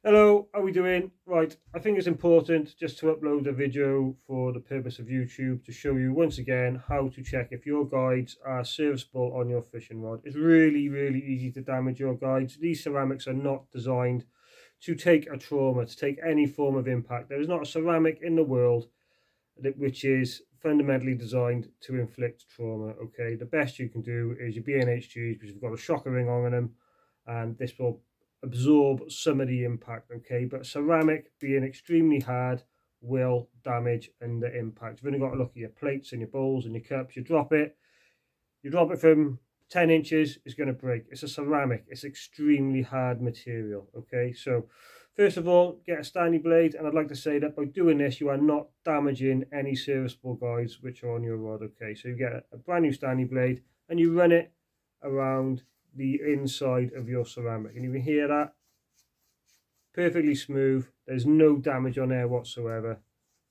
Hello, how are we doing? Right, I think it's important just to upload a video for the purpose of YouTube to show you once again how to check if your guides are serviceable on your fishing rod. It's really easy to damage your guides. These ceramics are not designed to take a trauma, to take any form of impact. There is not a ceramic in the world which is fundamentally designed to inflict trauma. Okay, the best you can do is your B&HGs, because you've got a shocker ring on them, and this will absorb some of the impact. Okay, but ceramic, being extremely hard, will damage under impact. You've only got to look at your plates and your bowls and your cups. You drop it from 10 inches, it's going to break. It's a ceramic, it's extremely hard material. Okay, so first of all, get a Stanley blade, and I'd like to say that by doing this, you are not damaging any serviceable guides which are on your rod. Okay, so you get a brand new Stanley blade and you run it around the inside of your ceramic, and you can hear that perfectly smooth. There's no damage on there whatsoever.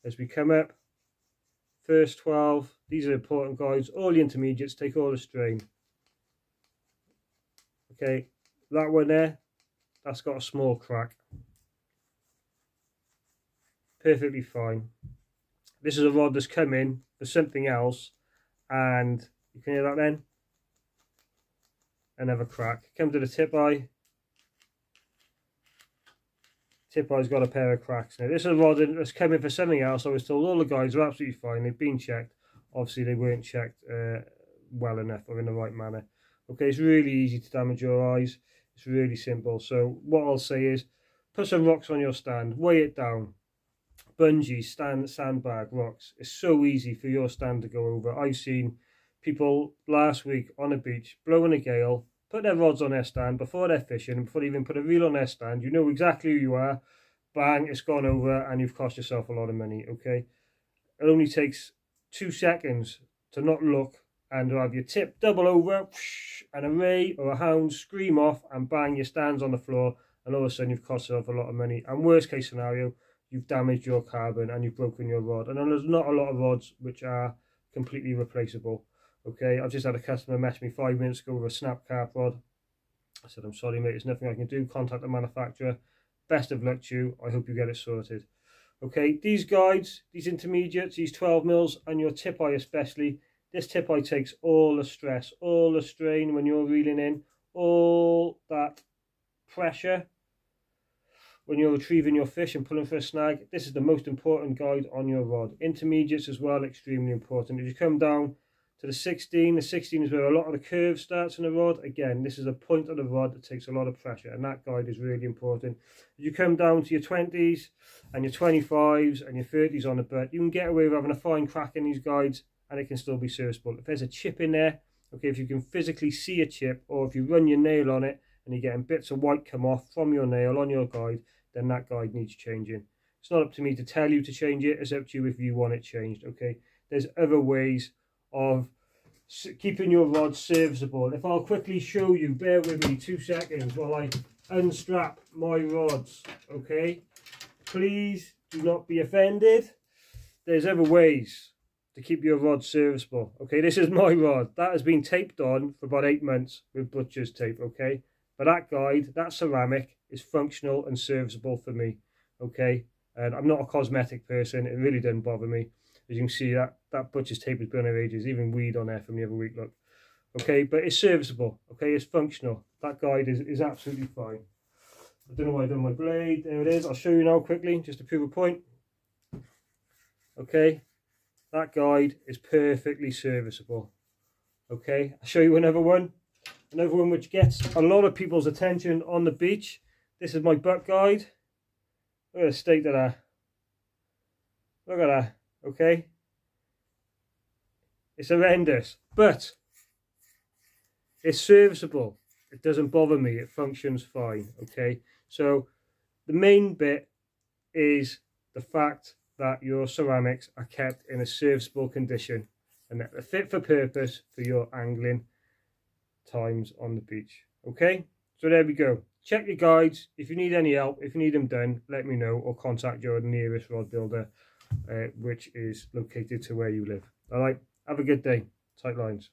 As we come up, first 12, these are important guides. All the intermediates take all the strain. Okay, that one there, that's got a small crack. Perfectly fine. This is a rod that's come in for something else, and you can hear that then? Another crack. Come to the tip eye. Tip eye's got a pair of cracks. Now this is a rod that's come in for something else. I was told all the guides are absolutely fine. They've been checked. Obviously they weren't checked well enough or in the right manner. Okay, it's really easy to damage your eyes. It's really simple. So what I'll say is, put some rocks on your stand, weigh it down. Bungee, sandbag, rocks. It's so easy for your stand to go over. I've seen people last week on a beach blowing a gale, put their rods on their stand before they're fishing, before they even put a reel on their stand. You know exactly who you are. Bang, it's gone over and you've cost yourself a lot of money. Okay, it only takes 2 seconds to not look and to have your tip double over, and a ray or a hound scream off, and bang, your stand's on the floor, and all of a sudden you've cost yourself a lot of money. And worst case scenario, you've damaged your carbon and you've broken your rod. And there's not a lot of rods which are completely replaceable. Okay, I've just had a customer message me 5 minutes ago with a snap carp rod. I said, I'm sorry mate, there's nothing I can do. Contact the manufacturer. Best of luck to you. I hope you get it sorted. Okay, these guides, these intermediates, these 12 mils, and your tip eye especially, this tip eye takes all the stress, all the strain when you're reeling in, all that pressure when you're retrieving your fish and pulling for a snag. This is the most important guide on your rod. Intermediates as well, extremely important. If you come down to the 16 is where a lot of the curve starts in the rod. Again, this is a point of the rod that takes a lot of pressure, and that guide is really important. If you come down to your 20s and your 25s and your 30s on the butt, you can get away with having a fine crack in these guides and it can still be serviceable. If there's a chip in there, okay, if you can physically see a chip, or if you run your nail on it and you're getting bits of white come off from your nail on your guide, then that guide needs changing. It's not up to me to tell you to change it. It's up to you if you want it changed. Okay, there's other ways of keeping your rod serviceable. If I'll quickly show you, bear with me 2 seconds while I unstrap my rods. Okay, please do not be offended. There's other ways to keep your rod serviceable. Okay, this is my rod that has been taped on for about 8 months with butcher's tape. Okay, but that guide, that ceramic, is functional and serviceable for me. Okay, and I'm not a cosmetic person. It really doesn't bother me. As you can see, that butcher's tape has been on ages, even weed on there from the other week, look. Okay, but it's serviceable. Okay, it's functional. That guide is absolutely fine. I don't know why I've done my blade. There it is. I'll show you now quickly, just to prove a point. Okay, that guide is perfectly serviceable. Okay, I'll show you another one. Another one which gets a lot of people's attention on the beach. This is my butt guide. Look at the state of that. Look at that. Okay, it's horrendous, but it's serviceable. It doesn't bother me. It functions fine. Okay, so the main bit is the fact that your ceramics are kept in a serviceable condition and that they're fit for purpose for your angling times on the beach. Okay, so there we go. Check your guides. If you need any help, if you need them done, let me know, or contact your nearest rod builder, which is located to where you live. All right, have a good day. Tight lines.